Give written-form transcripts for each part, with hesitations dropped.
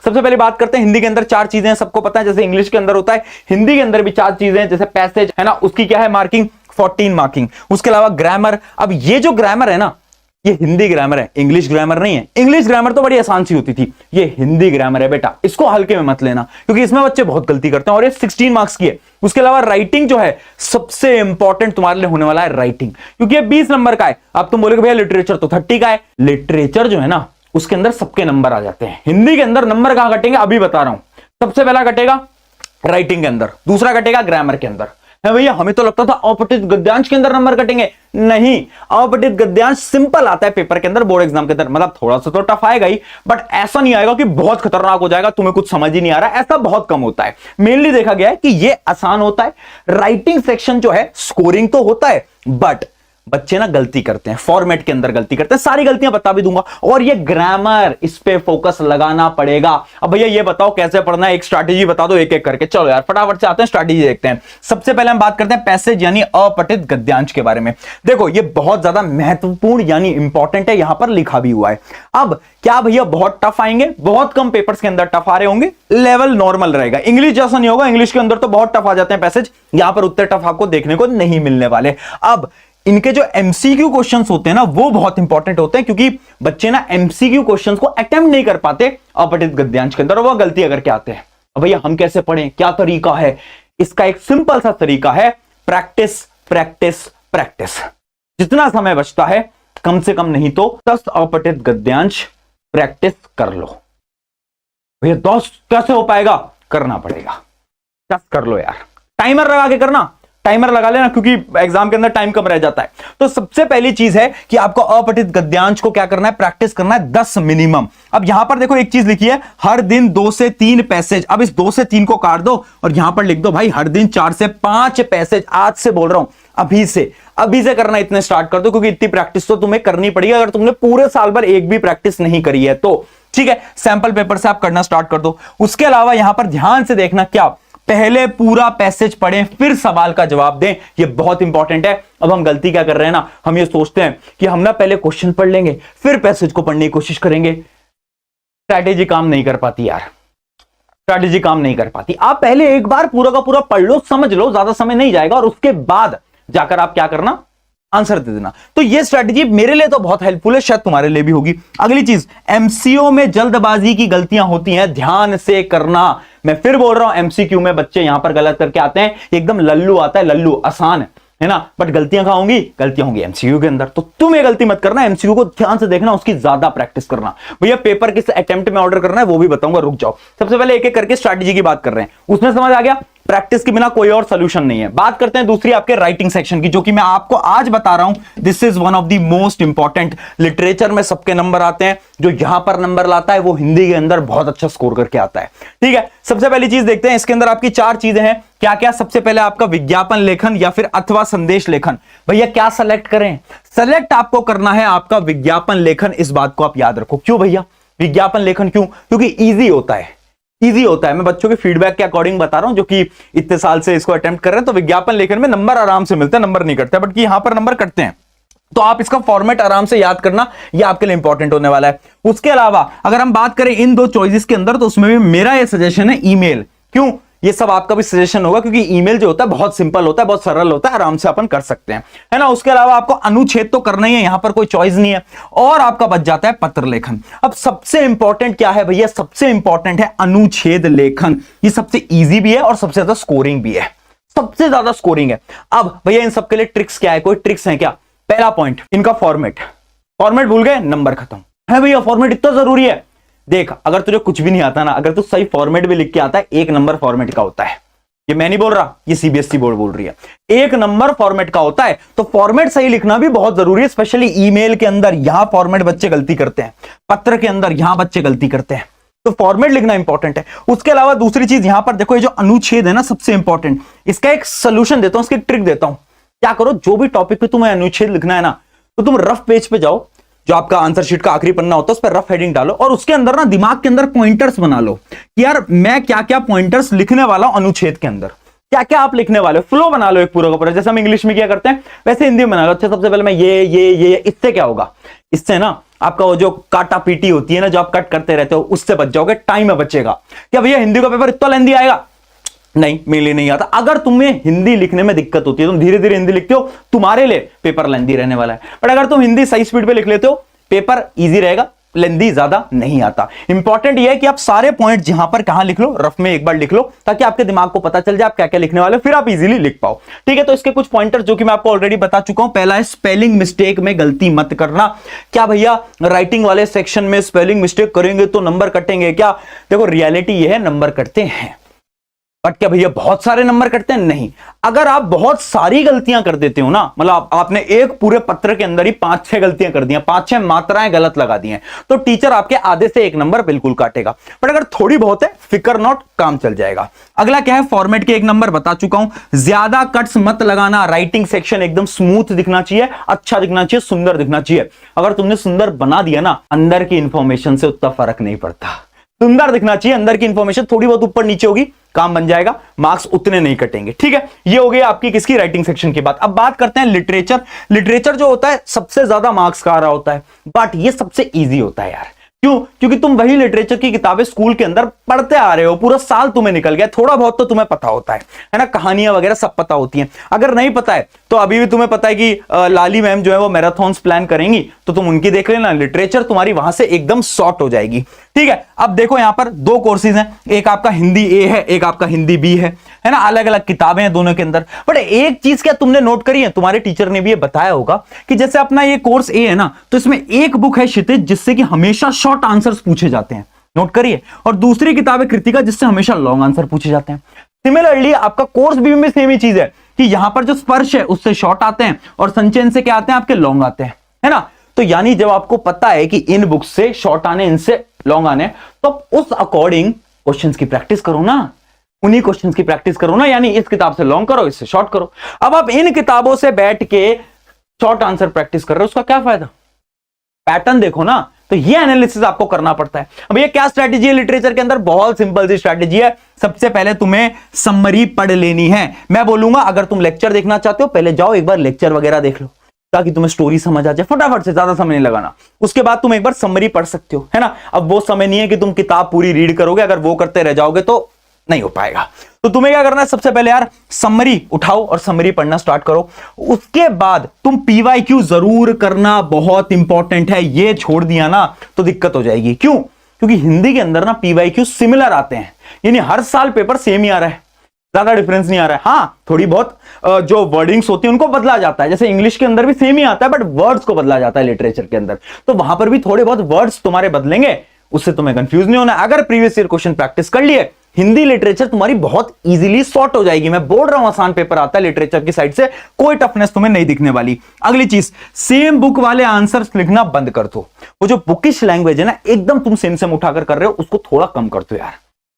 सबसे पहले बात करते हैं हिंदी के अंदर चार चीजें हैं, सबको पता है, जैसे इंग्लिश के अंदर होता है, हिंदी के अंदर भी चार चीजें हैं, जैसे पैसेज है ना, उसकी क्या है मार्किंग 14 मार्किंग, उसके अलावा ग्रामर। अब ये जो ग्रामर है ना, ये हिंदी ग्रामर है, इंग्लिश ग्रामर नहीं है। इंग्लिश ग्रामर तो बड़ी आसान सी होती थी, ये हिंदी ग्रामर है बेटा, इसको हल्के में मत लेना क्योंकि इसमें बच्चे बहुत गलती करते हैं और ये 16 मार्क्स की है। उसके अलावा राइटिंग जो है सबसे इंपॉर्टेंट तुम्हारे लिए होने वाला है राइटिंग, क्योंकि ये 20 नंबर का है। अब तुम बोलोगे भैया लिटरेचर तो 30 का है, लिटरेचर जो है ना उसके अंदर सबके नंबर आ जाते हैं, हिंदी के अंदर नंबर कहां कटेंगे अभी बता रहा हूं। सबसे पहला कटेगा राइटिंग के अंदर, दूसरा कटेगा ग्रामर के अंदर। है भैया हमें तो लगता था अपठित गद्यांश के अंदर नंबर कटेंगे, नहीं, अपठित गद्यांश सिंपल आता है पेपर के अंदर, बोर्ड एग्जाम के अंदर, मतलब थोड़ा सा तो टफ आएगा ही, बट ऐसा नहीं आएगा कि बहुत खतरनाक हो जाएगा, तुम्हें कुछ समझ ही नहीं आ रहा है, ऐसा बहुत कम होता है। मेनली देखा गया है कि ये आसान होता है। राइटिंग सेक्शन जो है स्कोरिंग तो होता है, बट बच्चे ना गलती करते हैं, फॉर्मेट के अंदर गलती करते हैं, सारी गलतियां बता भी दूंगा। और ये ग्रामर, इस पे फोकस लगाना पड़ेगा। अब भैया ये बताओ कैसे पढ़ना है, एक स्ट्रैटेजी बता दो एक एक करके। चलो यार फटाफट से आते हैं, स्ट्रैटेजी देखते हैं। सबसे पहले हम बात करते हैं पैसेज यानी अपठित गद्यांश के बारे में। देखो ये बहुत ज्यादा महत्वपूर्ण यानी इंपॉर्टेंट है, यहां पर लिखा भी हुआ है। अब क्या भैया बहुत टफ आएंगे? बहुत कम पेपर्स के अंदर टफ आ रहे होंगे, लेवल नॉर्मल रहेगा। इंग्लिश जैसा नहीं होगा, इंग्लिश के अंदर तो बहुत टफ आ जाते हैं पैसेज, यहां पर उतने टफ आपको देखने को नहीं मिलने वाले। अब इनके जो एमसीक्यू क्वेश्चंस होते हैं ना वो बहुत इंपॉर्टेंट होते हैं, क्योंकि बच्चे ना एमसीक्यू क्वेश्चंस को अटेम्प्ट नहीं कर पाते अपठित गद्यांश के अंदर, वो गलती करके आते हैं। अब भैया हम कैसे पढ़ें, क्या तरीका है? इसका एक सिंपल सा तरीका है, प्रैक्टिस प्रैक्टिस प्रैक्टिस। जितना समय बचता है कम से कम नहीं तो 10 अपठित गद्यांश प्रैक्टिस कर लो। भैया 10 कैसे हो पाएगा? करना पड़ेगा, 10 कर लो यार, टाइमर लगा के करना, टाइमर लगा लेना क्योंकि एग्जाम के अंदर टाइम कम रह जाता है। तो सबसे पहली चीज है कि आपको अपठित गद्यांश को क्या करना है, प्रैक्टिस करना है 10 मिनिमम। अब यहां पर देखो एक चीज लिखी है, हर दिन 2 से 3 पैसेज। अब इस 2 से 3 को काट दो और यहां पर लिख दो भाई हर दिन 4 से 5 पैसेज। आज से बोल रहा हूं, अभी से करना इतने स्टार्ट कर दो, क्योंकि इतनी प्रैक्टिस तो तुम्हें करनी पड़ेगी अगर तुमने पूरे साल भर एक भी प्रैक्टिस नहीं करी है तो। ठीक है, सैंपल पेपर से आप करना स्टार्ट कर दो। उसके अलावा यहां पर ध्यान से देखना, क्या पहले पूरा पैसेज पढ़ें फिर सवाल का जवाब दें, ये बहुत इंपॉर्टेंट है। अब हम गलती क्या कर रहे हैं ना, हम ये सोचते हैं कि हम ना पहले क्वेश्चन पढ़ लेंगे फिर पैसेज को पढ़ने की कोशिश करेंगे। स्ट्रैटेजी काम नहीं कर पाती यार, स्ट्रैटेजी काम नहीं कर पाती। आप पहले एक बार पूरा का पूरा पढ़ लो, समझ लो, ज्यादा समय नहीं जाएगा, और उसके बाद जाकर आप क्या करना, आंसर दे देना। तो ये स्ट्रैटेजी मेरे लिए तो बहुत हेल्पफुल है, शायद तुम्हारे लिए भी होगी। अगली चीज, एमसीओ में जल्दबाजी की गलतियां होती हैं, ध्यान से करना। मैं फिर बोल रहा हूं, एमसीक्यू में बच्चे यहां पर गलत करके आते हैं, एकदम लल्लू आता है, लल्लू आसान है ना, बट गलतियां कहां होंगी? गलतियां होंगी एमसीक्यू के अंदर। तो तुम ये गलती मत करना, एमसीक्यू को ध्यान से देखना, उसकी ज्यादा प्रैक्टिस करना। भैया पेपर किस अटेम्प्ट में ऑर्डर करना है वो भी बताऊंगा, रुक जाओ। सबसे पहले एक एक करके स्ट्रैटेजी की बात कर रहे हैं, उसमें समझ आ गया प्रैक्टिस के बिना कोई और सोल्यूशन नहीं है। बात करते हैं दूसरी आपके राइटिंग सेक्शन की, जो कि मैं आपको आज बता रहा हूं, this is one of the most important. Literature में सबके नंबर आते हैं, जो यहां पर नंबर लाता है वो हिंदी के अंदर बहुत अच्छा स्कोर करके आता है। ठीक है, सबसे पहली चीज देखते हैं, इसके अंदर आपकी 4 चीजें हैं, क्या क्या? सबसे पहले आपका विज्ञापन लेखन या फिर अथवा संदेश लेखन। भैया क्या सेलेक्ट करें? सेलेक्ट आपको करना है आपका विज्ञापन लेखन, इस बात को आप याद रखो। क्यों भैया विज्ञापन लेखन? क्यों? क्योंकि इजी होता है, इजी होता है। मैं बच्चों के फीडबैक के अकॉर्डिंग बता रहा हूं, जो कि इतने साल से इसको अटेम्प्ट कर रहे हैं। तो विज्ञापन लेखन में नंबर आराम से मिलते हैं, नंबर नहीं कटते, बट यहां पर नंबर कटते हैं। तो आप इसका फॉर्मेट आराम से याद करना, ये आपके लिए इंपॉर्टेंट होने वाला है। उसके अलावा अगर हम बात करें इन 2 चॉइसेस के अंदर, तो उसमें भी मेरा ये सजेशन है ईमेल। क्यों? ये सब आपका भी सजेशन होगा, क्योंकि ईमेल जो होता है बहुत सिंपल होता है, बहुत सरल होता है, आराम से अपन कर सकते हैं, है ना। उसके अलावा आपको अनुच्छेद तो करना ही है, यहां पर कोई चॉइस नहीं है। और आपका बच जाता है पत्र लेखन। अब सबसे इंपॉर्टेंट क्या है भैया? सबसे इंपॉर्टेंट है अनुच्छेद लेखन। ये सबसे इजी भी है और सबसे ज्यादा स्कोरिंग भी है, सबसे ज्यादा स्कोरिंग है। अब भैया इन सबके लिए ट्रिक्स क्या है? कोई ट्रिक्स है क्या? पहला पॉइंट, इनका फॉर्मेट। फॉर्मेट भूल गए, नंबर खत्म है भैया। फॉर्मेट इतना जरूरी है। देख, अगर तुझे कुछ भी नहीं आता ना, अगर तू सही फॉर्मेट भी लिख के आता है, 1 नंबर फॉर्मेट का होता है। ये मैं नहीं बोल रहा, ये सीबीएसई बोर्ड बोल रही है, 1 नंबर फॉर्मेट का होता है। तो फॉर्मेट सही लिखना भी बहुत जरूरी है, स्पेशली ईमेल के अंदर। यहां फॉर्मेट बच्चे गलती करते हैं, पत्र के अंदर यहां बच्चे गलती करते हैं, तो फॉर्मेट लिखना इंपॉर्टेंट है। उसके अलावा दूसरी चीज, यहां पर देखो ये जो अनुच्छेद है ना, सबसे इंपॉर्टेंट, इसका एक सोल्यूशन देता हूं, इसकी ट्रिक देता हूं। क्या करो, जो भी टॉपिक पे तुम्हें अनुच्छेद लिखना है ना, तो तुम रफ पेज पे जाओ, जो आपका आंसर शीट का आखिरी पन्ना होता है, उस पर रफ हेडिंग डालो, और उसके अंदर ना दिमाग के अंदर पॉइंटर्स बना लो कि यार मैं क्या क्या पॉइंटर्स लिखने वाला हूं अनुच्छेद के अंदर, क्या क्या आप लिखने वाले हो। फ्लो बना लो एक पूरा का पूरा, जैसे हम इंग्लिश में क्या करते हैं वैसे हिंदी में बना लो। अच्छा, सबसे पहले मैं ये इससे क्या होगा? इससे ना आपका वो जो काटा पीटी होती है ना, जो आप कट करते रहते हो, उससे बच जाओगे, टाइम में बचेगा। क्या भैया हिंदी का पेपर इतना लेंदी आएगा? नहीं, मेरे लिए नहीं आता। अगर तुम्हें हिंदी लिखने में दिक्कत होती है, तुम धीरे धीरे हिंदी लिखते हो, तुम्हारे लिए पेपर लेंदी रहने वाला है। बट अगर तुम हिंदी सही स्पीड पे लिख लेते हो, पेपर इजी रहेगा, लेंदी ज्यादा नहीं आता। इंपॉर्टेंट यह है कि आप सारे पॉइंट जहां पर कहां लिख लो, रफ में एक बार लिख लो, ताकि आपके दिमाग को पता चल जाए आप क्या क्या लिखने वाले, फिर आप इजीली लिख पाओ। ठीक है, तो इसके कुछ पॉइंटर जो कि मैं आपको ऑलरेडी बता चुका हूं। पहला है स्पेलिंग मिस्टेक में गलती मत करना। क्या भैया राइटिंग वाले सेक्शन में स्पेलिंग मिस्टेक करेंगे तो नंबर कटेंगे क्या? देखो रियलिटी यह है, नंबर कटते हैं, बट क्या भैया बहुत सारे नंबर कटते हैं? नहीं। अगर आप बहुत सारी गलतियां कर देते हो ना, मतलब आपने एक पूरे पत्र के अंदर ही 5-6 गलतियां कर दी, 5-6 मात्राएं गलत लगा दी हैं, तो टीचर आपके आधे से एक नंबर बिल्कुल काटेगा। बट अगर थोड़ी बहुत है, फिकर नॉट, काम चल जाएगा। अगला क्या है, फॉर्मेट के 1 नंबर बता चुका हूं। ज्यादा कट्स मत लगाना। राइटिंग सेक्शन एकदम स्मूथ दिखना चाहिए, अच्छा दिखना चाहिए, सुंदर दिखना चाहिए। अगर तुमने सुंदर बना दिया ना, अंदर की इंफॉर्मेशन से उतना फर्क नहीं पड़ता। सुंदर दिखना चाहिए, अंदर की इंफॉर्मेशन थोड़ी बहुत ऊपर नीचे होगी, काम बन जाएगा, मार्क्स उतने नहीं कटेंगे। ठीक है, ये हो गई आपकी किसकी, राइटिंग सेक्शन की बात। अब बात करते हैं लिटरेचर। लिटरेचर जो होता है सबसे ज्यादा मार्क्स का आ रहा होता है, बट ये सबसे इजी होता है यार। क्यों? क्योंकि तुम वही लिटरेचर की किताबें स्कूल के अंदर पढ़ते आ रहे हो, पूरा साल तुम्हें निकल गया, थोड़ा बहुत तो तुम्हें पता होता है ना, कहानियां वगैरह सब पता होती हैं। अगर नहीं पता है तो अभी भी तुम्हें पता है कि लाली मैम जो है वो मैराथन्स प्लान करेंगी, तो तुम उनकी देख लेना, लिटरेचर तुम्हारी वहां से एकदम शॉर्ट हो जाएगी। ठीक है, अब देखो यहां पर 2 कोर्सेज हैं, एक आपका हिंदी ए है, एक आपका हिंदी बी है ना, अलग अलग किताबें हैं दोनों के अंदर। बट एक चीज क्या तुमने नोट करी है, तुम्हारे टीचर ने भी ये बताया होगा कि जैसे अपना ये कोर्स ए है ना, तो इसमें एक बुक है क्षितिज, जिससे कि हमेशा शॉर्ट आंसर्स पूछे जाते हैं, नोट करिए, और दूसरी किताब है कृतिका, जिससे हमेशा लॉन्ग आंसर पूछे जाते हैं। सिमिलरली आपका कोर्स बी में सेम ही चीज है कि यहां पर जो स्पर्श है उससे शॉर्ट आते हैं और संचयन से क्या आते हैं, आपके लॉन्ग आते हैं, है ना। तो यानी जब आपको पता है कि इन बुक्स से शॉर्ट आने, इनसे लॉन्ग आने, तो उस अकॉर्डिंग क्वेश्चंस की प्रैक्टिस करो ना, उन्हीं क्वेश्चंस की प्रैक्टिस करो ना, यानी इस किताब से लॉन्ग करो, इससे शॉर्ट करो। अब आप इन किताबों से बैठ के शॉर्ट आंसर प्रैक्टिस कर रहे हो, उसका क्या फायदा? पैटर्न देखो ना, तो ये एनालिसिस आपको करना पड़ता है। अब ये क्या स्ट्रैटेजी है लिटरेचर के अंदर? बहुत सिंपल सी स्ट्रैटेजी है। सबसे पहले तुम्हें समरी पढ़ लेनी है। मैं बोलूंगा अगर तुम लेक्चर देखना चाहते हो, पहले जाओ एक बार लेक्चर वगैरह देख लो, ताकि तुम्हें स्टोरी समझ आ जाए फटाफट से, ज्यादा समय नहीं लगाना। उसके बाद तुम एक बार समरी पढ़ सकते हो, है ना। अब वो समय नहीं है कि तुम किताब पूरी रीड करोगे, अगर वो करते रह जाओगे तो नहीं हो पाएगा। तो तुम्हें क्या करना है, सबसे पहले यार समरी उठाओ और समरी पढ़ना स्टार्ट करो। उसके बाद तुम पीवाईक्यू जरूर करना, बहुत इंपॉर्टेंट है। ये छोड़ दिया ना तो दिक्कत हो जाएगी। क्यों? क्योंकि हिंदी के अंदर ना पीवाईक्यू सिमिलर आते हैं, यानी हर साल पेपर सेम ही आ रहा है, ज्यादा डिफरेंस नहीं आ रहा है। हाँ, थोड़ी बहुत जो वर्डिंग्स होती है उनको बदला जाता है, जैसे इंग्लिश के अंदर भी सेम ही आता है, बट वर्ड्स को बदला जाता है लिटरेचर के अंदर, तो वहां पर भी थोड़े बहुत वर्ड्स तुम्हारे बदलेंगे, उससे तुम्हें कंफ्यूज नहीं होना। अगर प्रीवियस ईयर क्वेश्चन प्रैक्टिस कर लिए, हिंदी लिटरेचर तुम्हारी बहुत इजीली सॉर्ट हो जाएगी। मैं बोल रहा हूं आसान पेपर आता है लिटरेचर की साइड से, कोई टफनेस तुम्हें नहीं दिखने वाली। अगली चीज, सेम बुक वाले आंसर्स लिखना बंद कर दो। वो जो बुकिश लैंग्वेज है ना, एकदम तुम सेम उठाकर कर रहे हो, उसको थोड़ा कम कर दो यार।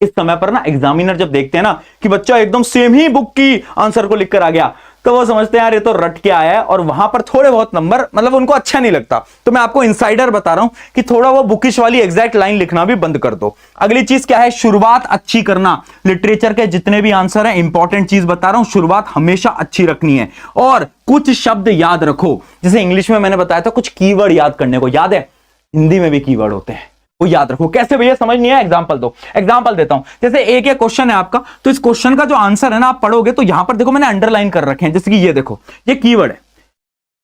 इस समय पर ना एग्जामिनर जब देखते हैं ना कि बच्चा एकदम सेम ही बुक की आंसर को लिखकर आ गया, तो वो समझते हैं यार ये तो रट के आया है, और वहां पर थोड़े बहुत नंबर मतलब उनको अच्छा नहीं लगता। तो मैं आपको इनसाइडर बता रहा हूं कि थोड़ा वो बुकिश वाली एग्जैक्ट लाइन लिखना भी बंद कर दो। अगली चीज क्या है, शुरुआत अच्छी करना। लिटरेचर के जितने भी आंसर है, इंपॉर्टेंट चीज बता रहा हूं, शुरुआत हमेशा अच्छी रखनी है। और कुछ शब्द याद रखो, जैसे इंग्लिश में मैंने बताया था कुछ कीवर्ड याद करने को, याद है हिंदी में भी कीवर्ड होते हैं, वो याद रखो। कैसे भैया, समझ नहीं है? एग्जांपल दो। एग्जांपल देता हूं, जैसे एक क्वेश्चन है आपका, तो इस क्वेश्चन का जो आंसर है ना आप पढ़ोगे तो यहां पर देखो मैंने अंडरलाइन कर रखे हैं, जैसे कि ये देखो, ये कीवर्ड है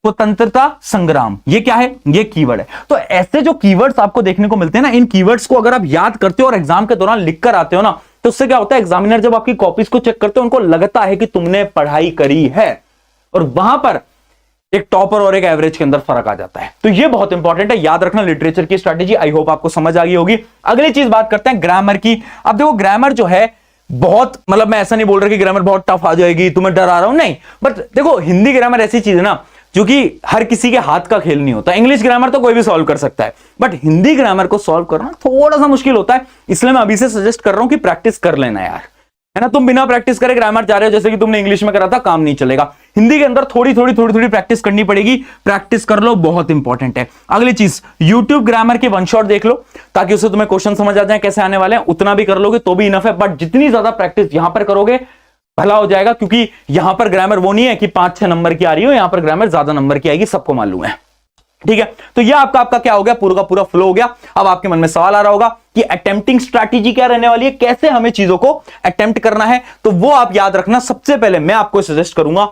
स्वतंत्रता संग्राम, ये क्या है? ये कीवर्ड है। तो ऐसे जो कीवर्ड्स आपको देखने को मिलते हैं ना, इन कीवर्ड्स को अगर आप याद करते हो और एग्जाम के दौरान लिख कर आते हो ना, तो उससे क्या होता है, एग्जामिनर जब आपकी कॉपीज को चेक करते हो, उनको लगता है कि तुमने पढ़ाई करी है, और वहां पर एक टॉपर और एक एवरेज के अंदर फर्क आ जाता है। तो ये बहुत इंपॉर्टेंट है, याद रखना लिटरेचर की स्ट्रैटेजी। आई होप आपको समझ आ गई होगी। अगली चीज बात करते हैं ग्रामर की। अब देखो ग्रामर जो है बहुत, मतलब मैं ऐसा नहीं बोल रहा कि ग्रामर बहुत टफ आ जाएगी, तुम्हें डरा रहा हूं, नहीं, बट देखो हिंदी ग्रामर ऐसी चीज है ना जो कि हर किसी के हाथ का खेल नहीं होता। इंग्लिश ग्रामर तो कोई भी सॉल्व कर सकता है, बट हिंदी ग्रामर को सॉल्व करना थोड़ा सा मुश्किल होता है। इसलिए मैं अभी से सजेस्ट कर रहा हूं कि प्रैक्टिस कर लेना यार, है ना। तुम बिना प्रैक्टिस करे ग्रामर जा रहे हो, जैसे कि तुमने इंग्लिश में करा था, काम नहीं चलेगा। हिंदी के अंदर थोड़ी थोड़ी प्रैक्टिस करनी पड़ेगी। प्रैक्टिस कर लो, बहुत इंपॉर्टेंट है। अगली चीज, यूट्यूब ग्रामर के वन शॉट देख लो, ताकि उससे तुम्हें क्वेश्चन समझ आ जाए कैसे आने वाले हैं। उतना भी कर लोगे तो भी इनफ है, बट जितनी ज्यादा प्रैक्टिस यहां पर करोगे भला हो जाएगा, क्योंकि यहां पर ग्रामर वो नहीं है कि 5-6 नंबर की आ रही हो, यहां पर ग्रामर ज्यादा नंबर की आएगी, सबको मालूम है। ठीक है, तो यह आपका क्या हो गया, पूरा का पूरा फ्लो हो गया। अब आपके मन में सवाल आ रहा होगा कि अटेम्प्टिंग स्ट्रैटेजी क्या रहने वाली है, कैसे हमें चीजों को अटेम्प्ट करना है। तो वो आप याद रखना, सबसे पहले मैं आपको सजेस्ट करूंगा,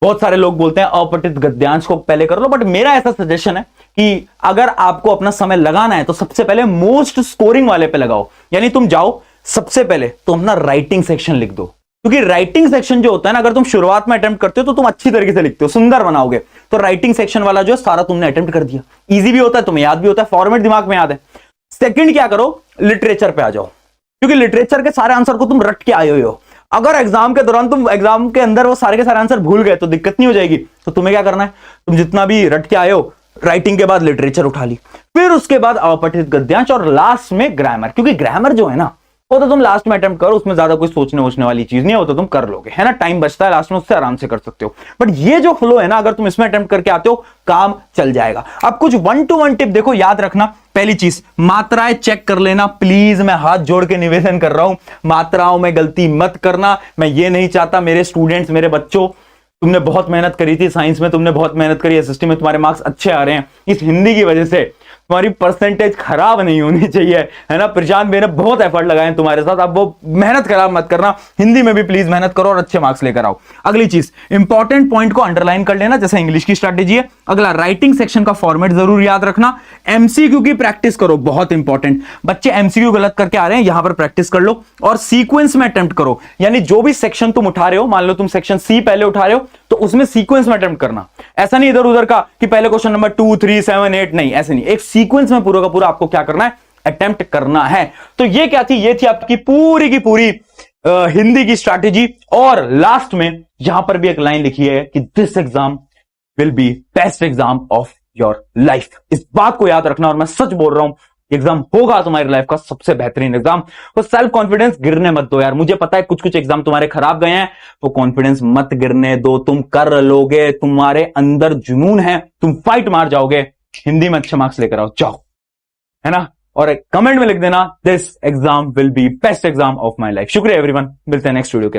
बहुत सारे लोग बोलते हैं अपठित गद्यांश को पहले कर लो, बट मेरा ऐसा सजेशन है कि अगर आपको अपना समय लगाना है तो सबसे पहले मोस्ट स्कोरिंग वाले पे लगाओ। यानी तुम जाओ सबसे पहले तुम अपना राइटिंग सेक्शन लिख दो, क्योंकि राइटिंग सेक्शन जो होता है ना, अगर तुम शुरुआत में अटेम्प्ट करते हो तो तुम अच्छी तरीके से लिखते हो, सुंदर बनाओगे। तो राइटिंग सेक्शन वाला जो है सारा तुमने अटेम्प्ट कर दिया, इजी भी होता है, तुम्हें याद भी होता है, फॉर्मेट दिमाग में याद है। सेकंड क्या करो, लिटरेचर पे आ जाओ, क्योंकि लिटरेचर के सारे आंसर को तुम रट के आए हो। अगर एग्जाम के दौरान तुम एग्जाम के अंदर वो सारे के सारे आंसर भूल गए तो दिक्कत नहीं हो जाएगी। तो तुम्हें क्या करना है, तुम जितना भी रट के आए हो, राइटिंग के बाद लिटरेचर उठा ली, फिर उसके बाद अपठित गद्यांश और लास्ट में ग्रामर। क्योंकि ग्रामर जो है ना, वो तो तुम लास्ट में अटेम्प्ट करो, उसमें ज्यादा कोई सोचने वोचने वाली चीज नहीं है, वो तो तुम कर लोगे, है ना, टाइम बचता है लास्ट में, उससे आराम से कर सकते हो। बट ये जो फ्लो है ना, अगर तुम इसमें अटेम्प्ट करके आते हो, काम चल जाएगा। अब कुछ 1 to 1 टिप देखो, याद रखना। पहली चीज, मात्राएं चेक कर लेना प्लीज, मैं हाथ जोड़ के निवेदन कर रहा हूं, मात्राओं में गलती मत करना। मैं ये नहीं चाहता मेरे स्टूडेंट्स, मेरे बच्चों, तुमने बहुत मेहनत करी थी साइंस में, तुमने बहुत मेहनत करी, एसएसटी में तुम्हारे मार्क्स अच्छे आ रहे हैं, इस हिंदी की वजह से तुम्हारी परसेंटेज खराब नहीं होनी चाहिए, है ना। प्रशांत भाई ने बहुत एफर्ट लगाए हैं तुम्हारे साथ, अब वो मेहनत खराब मत करना, हिंदी में भी प्लीज मेहनत करो और अच्छे मार्क्स लेकर आओ। अगली चीज, इंपॉर्टेंट पॉइंट को अंडरलाइन कर लेना, जैसे इंग्लिश की स्ट्रैटेजी है। अगला, राइटिंग सेक्शन का फॉर्मेट जरूर याद रखना। एमसीक्यू की प्रैक्टिस करो, बहुत इंपॉर्टेंट। बच्चे एमसीक्यू गलत करके आ रहे हैं, यहां पर प्रैक्टिस कर लो और सीक्वेंस में अटेम्प्ट करो। यानी जो भी सेक्शन तुम उठा रहे हो, मान लो तुम सेक्शन सी पहले उठा रहे हो, तो उसमें सीक्वेंस में अटेम्प्ट करना। ऐसा नहीं इधर उधर का कि पहले क्वेश्चन नंबर 2, 3, 7, 8, नहीं, ऐसे नहीं। एक सीक्वेंस में पूरा का पूरा आपको क्या करना है, अटेम्प्ट करना है। तो ये क्या थी, ये थी आपकी पूरी की पूरी हिंदी की स्ट्रैटेजी। और लास्ट में यहां पर भी एक लाइन लिखी है कि this exam will be best exam of your life. इस बात को याद रखना, और मैं सच बोल रहा हूं, एग्जाम होगा तुम्हारी लाइफ का सबसे बेहतरीन एग्जाम। तो सेल्फ कॉन्फिडेंस गिरने मत दो यार, मुझे पता है कुछ एग्जाम तुम्हारे खराब गए हैं, तो कॉन्फिडेंस मत गिरने दो, तुम कर लोगे, तुम्हारे अंदर जुनून है, तुम फाइट मार जाओगे। हिंदी में अच्छे मार्क्स लेकर आओ, जाओ, है ना। और कमेंट में लिख देना, this exam will be best exam of my life. शुक्रिया एवरीवन, मिलते हैं नेक्स्ट वीडियो के